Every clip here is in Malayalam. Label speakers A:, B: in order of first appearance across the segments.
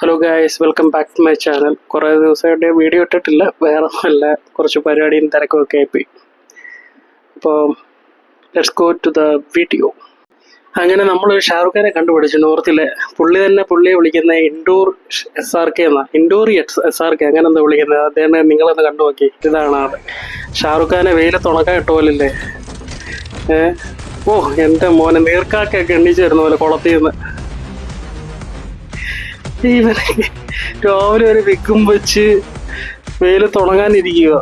A: Hello guys, welcome back to my channel. കുറേ ദിവസമായിട്ട് വീഡിയോ ഇട്ടിട്ടില്ല, വേറെ ഒന്നുമല്ല, കുറച്ച് പരിപാടിയും തിരക്കുമൊക്കെ ആയിപ്പോയി. അപ്പോൾ let's go to the video. അങ്ങനെ നമ്മൾ ഷാറുഖ് ഖാനെ കണ്ടുപിടിച്ചു, നോർത്തിലെ. പുള്ളിയെ വിളിക്കുന്ന ഇൻഡോർ SRK എന്നാ, ഇൻഡോറി SRK അങ്ങനെ എന്താ വിളിക്കുന്നത്. അദ്ദേഹം നിങ്ങളൊന്ന് കണ്ടു നോക്കി. ഇതാണ് ആള്. ഷാറുഖ് ഖാനെ വെയിലത്ത് ഉണക്കാൻ ഇട്ടുപോലല്ലേ. ഓ എൻ്റെ മോനെ, നീർക്കാക്കൊക്കെ എണ്ണീച്ച് വരുന്ന പോലെ കുളത്തിൽ നിന്ന്. ഇവനെ രാവിലെ ഒരു വിക്കും വെച്ച് വെയില് തുടങ്ങാനിരിക്കുക.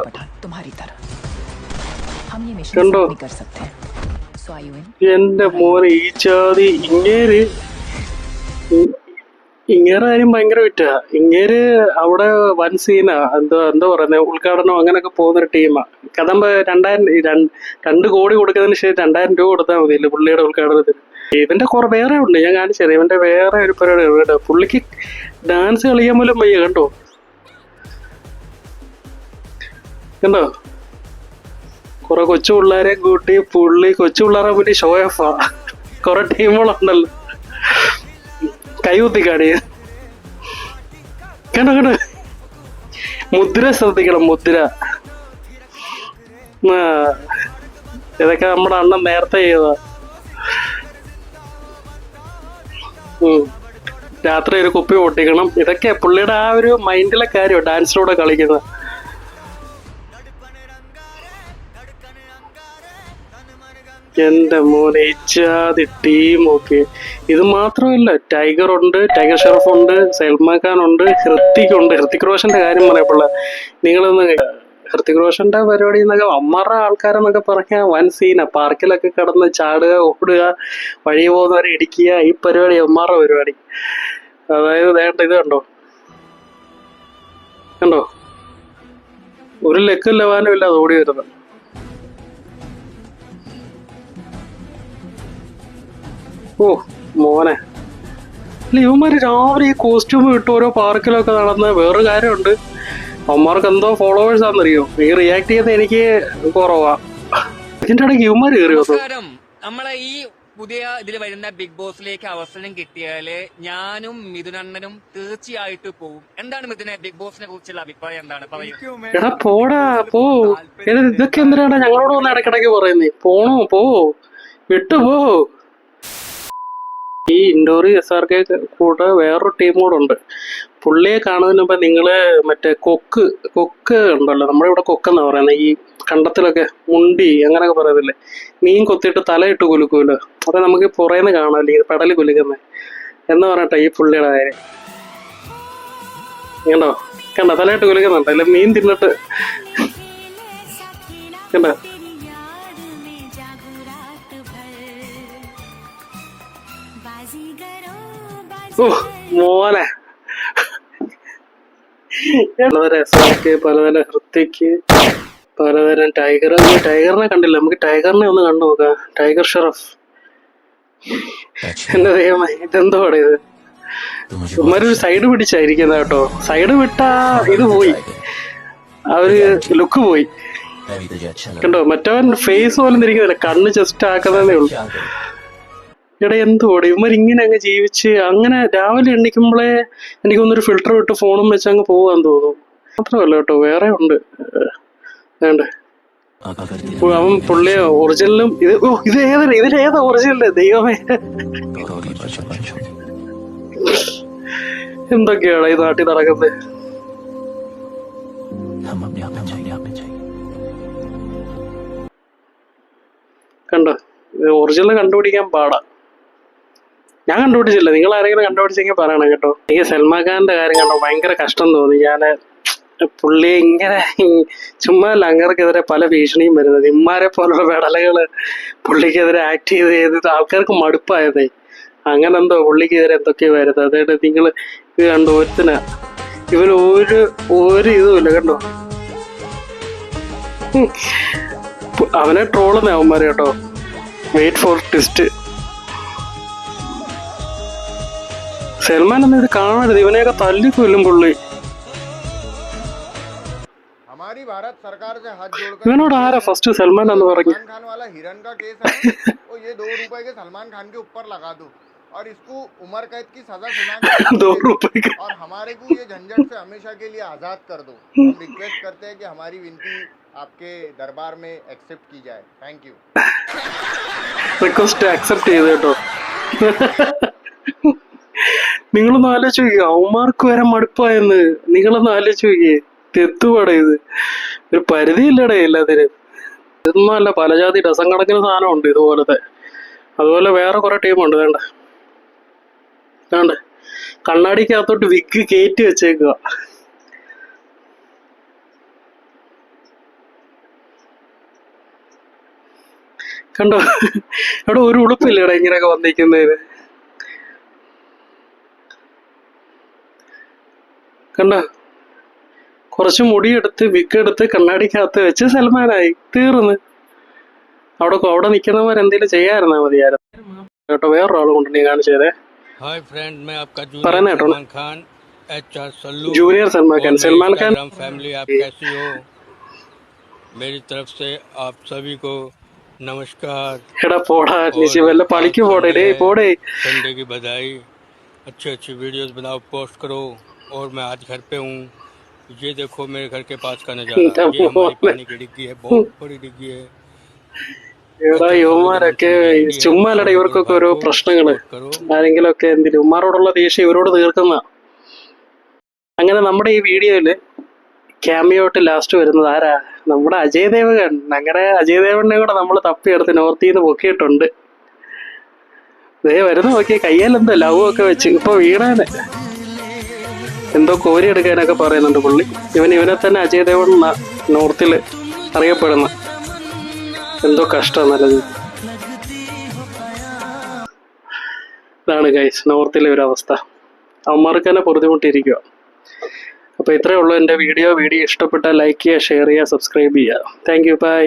A: കണ്ടോ എന്റെ മോനെ, ഈ ചാതി ഇങ്ങേരാരും ഭയങ്കര വിറ്റാ. ഇങ്ങേര് അവിടെ വൻ സീനാ. എന്താ പറയുന്നത്, ഉദ്ഘാടനം അങ്ങനെയൊക്കെ പോകുന്നൊരു ടീമാ. കഥമ്പ 2 കോടി കൊടുക്കുന്നതിന് ശേഷം 2000 രൂപ കൊടുത്താൽ മതിയല്ലോ പുള്ളിയുടെ ഉദ്ഘാടനത്തിന്. ഇവന്റെ വേറെ ഉണ്ട്, ഞാൻ കാണിച്ചത്. ഇവന്റെ വേറെ ഒരു പരിപാടി കേട്ടോ. പുള്ളിക്ക് ഡാൻസ് കളിക്കാൻ പോലും വയ്യ. കണ്ടോ കുറെ കൊച്ചു പിള്ളേരെ കൂട്ടി കൊച്ചു പിള്ളേരെ മുന്നിൽ ഷോ ഓഫാ. കുറെ ടീമുകളുണ്ടല്ലോ, കൈകുത്തി കാണിയ. കണ്ടോ മുദ്ര ശ്രദ്ധിക്കണം, മുദ്ര. ഇതൊക്കെ നമ്മുടെ അണ്ണൻ നേരത്തെ ചെയ്തതാ. രാത്രി ഒരു കുപ്പി പൊട്ടിക്കണം. ഇതൊക്കെ പുള്ളിയുടെ ആ ഒരു മൈൻഡിലെ കാര്യം, ഡാൻസിലൂടെ കളിക്കുന്നത്. എന്റെ മോനെ, ഇച്ചാതി ടീമൊക്കെ. ഇത് മാത്രമല്ല, ടൈഗർ ഉണ്ട്, ടൈഗർ ഷെറഫ് ഉണ്ട്, സൽമാൻ ഖാൻ ഉണ്ട്, ഹൃത്തിക് ഉണ്ട്. ഹൃത്തിക് റോഷന്റെ കാര്യം പറയപ്പോൾ നിങ്ങളൊന്ന്, ഹൃത്തിക് റോഷന്റെ പരിപാടി എന്നൊക്കെ അമ്മറ ആൾക്കാരെന്നൊക്കെ പറഞ്ഞാൽ വൻ സീന. പാർക്കിലൊക്കെ കിടന്ന് ചാടുക, ഓടുക, വഴി പോകുന്നവരെ ഇടിക്കുക. ഈ പരിപാടി അമ്മറ പരിപാടി. അതായത് ഇത് കണ്ടോ ഒരു ലക്കും ലവാനും ഇല്ലാതെ ഓടി വരുന്നത്. ഓ മോനെ, ഇവന്മാര് രാവിലെ ഈ കോസ്റ്റ്യൂം ഇട്ട് ഓരോ പാർക്കിലൊക്കെ നടന്ന്. വേറൊരു കാര്യമുണ്ട്, അവന്മാർക്ക് എന്തോ ഫോളോവേഴ്സ് ആണെന്നറിയോ. ഈ റിയാക്ട് ചെയ്യുന്ന എനിക്ക് കുറവാ. ഇതിന്റെ ഇടയ്ക്ക് ഇവന്മാര് കയറി വന്നു.
B: നമ്മളെ ഈ പുതിയ ഇതിൽ വരുന്ന ബിഗ് ബോസിലേക്ക് അവസരം കിട്ടിയാല് ഞാനും മിഥുനണ്ണനും തീർച്ചയായിട്ടും പോവും. എന്താണ് മിഥുനെ, ബിഗ് ബോസിനെ കുറിച്ചുള്ള അഭിപ്രായം എന്താണ്?
A: എടാ പോടാ, പോ. ഇതൊക്കെ എന്തിനാണ് ഞങ്ങളോട് വന്ന് ഇടയ്ക്കിടയ്ക്ക് പറയുന്നേ? പോണോ, പോ, വിട്ടുപോ. ഈ ഇൻഡോറി SRK കൂടെ വേറൊരു ടീം കൂടെ ഉണ്ട്. പുള്ളിയെ കാണുന്നതിന് മുമ്പ് നിങ്ങള് മറ്റേ കൊക്ക് ഉണ്ടല്ലോ, നമ്മുടെ ഇവിടെ കൊക്കെന്നാ പറയുന്നത്. ഈ കണ്ടത്തിലൊക്കെ മുണ്ടി അങ്ങനെയൊക്കെ പറയത്തില്ലേ, മീൻ കൊത്തിയിട്ട് തലയിട്ട് കുലുക്കൂല്ലോ. അപ്പൊ നമുക്ക് പുറേന്ന് കാണാല്ലേ ഈ പെടല് കുലുക്കുന്നത് എന്ന് പറഞ്ഞിട്ടാ ഈ പുള്ളിയുടെ കാര്യം. കണ്ടോ തലയിട്ട് കുലുക്കുന്നുണ്ട്, അല്ലെ മീൻ തിന്നിട്ട്. കണ്ടോ ഓ മോനെ, പലതരം SRK, പലതരം ഹൃത്തിക്ക്, പലതരം ടൈഗർ. ടൈഗറിനെ കണ്ടില്ല, നമുക്ക് ടൈഗറിനെ ഒന്ന് കണ്ടു നോക്കാം. ടൈഗർ ഷെറഫ്. എന്റെ ദൈവമേ, ഇതെന്തോ ഇത്. ഇവന്മാരൊരു സൈഡ് പിടിച്ചായിരിക്കുന്ന കേട്ടോ. സൈഡ് വിട്ടാ ഇത് പോയി, ആ ഒരു ലുക്ക് പോയി. കണ്ടോ, മറ്റവൻ ഫേസ് പോലും തിരിക്കുന്നില്ല, കണ്ണ് ജസ്റ്റ് ആക്കുന്നതേ ഉള്ളൂ. എടാ എന്തോടെ ഇവന്മാർ ഇങ്ങനെ അങ്ങ് ജീവിച്ച്. അങ്ങനെ രാവിലെ എണ്ണിക്കുമ്പോഴേ എനിക്കൊന്നൊരു ഫിൽറ്റർ വിട്ട് ഫോണും വെച്ച് അങ്ങ് പോകാൻ തോന്നും. മാത്രമല്ല കേട്ടോ, വേറെ ഉണ്ട്. വേണ്ടേ അവൻ പുള്ളിയെ ഒറിജിനലും ഇതിലേതാ ഒറിജിനല്? ദൈവമേ, എന്തൊക്കെയാണ് ഈ നാട്ടിൽ നടക്കുന്നത്? കണ്ടോ, ഒറിജിനൽ കണ്ടുപിടിക്കാൻ പാടാ. ഞാൻ കണ്ടുപിടിച്ചില്ല, നിങ്ങൾ ആരെങ്കിലും കണ്ടുപിടിച്ചെങ്കിൽ പറയണം കേട്ടോ. എനിക്ക് സൽമാൻ ഖാന്റെ കാര്യം കണ്ടോ ഭയങ്കര കഷ്ടം തോന്നി. ഞാൻ പുള്ളിയെ ഇങ്ങനെ ചുമ്മാ അങ്ങർക്കെതിരെ പല ഭീഷണിയും വരുന്നത്. ഇമ്മാരെ പോലുള്ള വെടലകള് പുള്ളിക്കെതിരെ ആക്ട് ചെയ്ത് ആൾക്കാർക്ക് മടുപ്പായതേ. അങ്ങനെ എന്തോ പുള്ളിക്കെതിരെ എന്തൊക്കെയോ വരുന്നത്. അതായത് നിങ്ങൾ ഇത് കണ്ടോ, ഒരുത്തിന ഇവന് ഒരു ഇതുമില്ല. കണ്ടോ അവനെ ട്രോളുന്ന അവന്മാര് കേട്ടോ. Wait for twist. സൽമാൻ ഒന്നും ഇത് കാണരുത്, ഇവനെയൊക്കെ തല്ലിക്കൊല്ലും പുള്ളി. ഇവനോട് ആരാ ഫസ്റ്റ് സൽമാൻ എന്ന് പറഞ്ഞു?
C: सलमान खान वाला हिरन का केस है, वो ये 2 रुपए के सलमान खान के ऊपर लगा दो, और इसको उम्र कैद की सजा सुना के
A: 2 रुपए का
C: और हमारे को ये झंझट से हमेशा के लिए आजाद कर दो। हम रिक्वेस्ट करते हैं कि हमारी विनती आपके दरबार में एक्सेप्ट की जाए। Thank you.
A: റിക്വസ്റ്റ് അക്സെപ്റ്റ് ചെയ്ത് കേട്ടോ. നിങ്ങളൊന്ന് ആലോചിച്ച് നോക്കിയേ, അവന്മാർക്ക് വരെ മടുപ്പായെന്ന്. നിങ്ങളൊന്ന് ആലോചിച്ച് നോക്കിയേ, തെത്തുപാടെ ഇത്. ഒരു പരിധിയില്ലടേ എല്ലാത്തിനും. ഇതൊന്നും അല്ല, പല ജാതി ഡസൻ കണക്കിന് സാധനമുണ്ട് ഇതുപോലത്തെ. അതുപോലെ വേറെ കുറെ ടീമുണ്ട്. വേണ്ട വേണ്ട കണ്ണാടിക്കകത്തോട്ട് വിഗ് കയറ്റി വെച്ചേക്കുക. കണ്ടോ, അവിടെ ഒരു ഉളുപ്പില്ലടാ ഇങ്ങനെയൊക്കെ വന്നിരിക്കുന്നതിന്. കണ്ടോ, കുറച്ച് മുടിയെടുത്ത് വിഗ് എടുത്ത് കണ്ണാടിക്കകത്ത് വെച്ച് സൽമാനായി, തീർന്ന്. അവിടെ നിൽക്കുന്നവരെന്തെങ്കിലും ചെയ്യാതിരുന്നാ മതിയായിരുന്നു കേട്ടോ. വേറൊരാൾ കൊണ്ട് നീ കാണിച്ചതേ.
D: हाय फ्रेंड, मैं आपका
A: പറയുന്ന
D: जूनियर
A: കേട്ടോ,
D: सलमान खान HR सल्लू
A: ജൂനിയർ സൽമാൻ ഖാൻ.
D: और मेरी
A: സൽമാൻ ഖാൻ
D: इंस्टाग्राम फैमिली, आप कैसी हो? मेरी तरफ से आप सभी को नमस्कार
A: എടാ പോടാ, നിശി
D: और
A: വല്ല
D: आज
A: പണിക്ക് പോടേ,
D: संडे
A: ഡേ
D: है,
A: പോടേ.
D: संडे की बधाई। अच्छी अच्छी वीडियोस बनाओ, पोस्ट करो। और मैं आज घर पे हूँ। ये देखो मेरे घर के पास का नज़ारा। ये हमारी पानी की डिग्गी है, बहुत बड़ी डिग्गी है।
A: എടാ യുവമാരൊക്കെ ചുമ്മാലടാ, ഇവർക്കൊക്കെ ഓരോ പ്രശ്നങ്ങള്. ആരെങ്കിലും ഒക്കെ എന്തിനും ഉമ്മാരോടുള്ള ദേഷ്യം ഇവരോട് തീർക്കുന്ന. അങ്ങനെ നമ്മുടെ ഈ വീഡിയോയില് ക്യാമിയോട്ട് ലാസ്റ്റ് വരുന്നത് ആരാ? നമ്മുടെ അജയ് ദേവഗൺ. അങ്ങനെ അജയ് ദേവഗനെ കൂടെ നമ്മൾ തപ്പിയെടുത്ത് നോർത്തിന്ന് പൊക്കിയിട്ടുണ്ട്. ദേ വരുന്ന നോക്കിയ കയ്യിലെന്തോ ലവ് ഒക്കെ വെച്ച് ഇപ്പൊ വീണാന് എന്തോ കോരി എടുക്കാനൊക്കെ പറയുന്നുണ്ട് പുള്ളി. ഇവനെ തന്നെ അജയ് ദേവഗൺ നോർത്തില് അറിയപ്പെടുന്ന. എന്തോ കഷ്ടം നല്ലത്. ഇതാണ് ഗൈസ് നോർത്തിലെ ഒരു അവസ്ഥ. അവന്മാർക്ക് തന്നെ പൊറുതിമുട്ടിയിരിക്കുക. അപ്പോൾ ഇത്രയേ ഉള്ളൂ എൻ്റെ വീഡിയോ ഇഷ്ടപ്പെട്ടാൽ ലൈക്ക് ചെയ്യുക, ഷെയർ ചെയ്യുക, സബ്സ്ക്രൈബ് ചെയ്യുക. Thank you, by.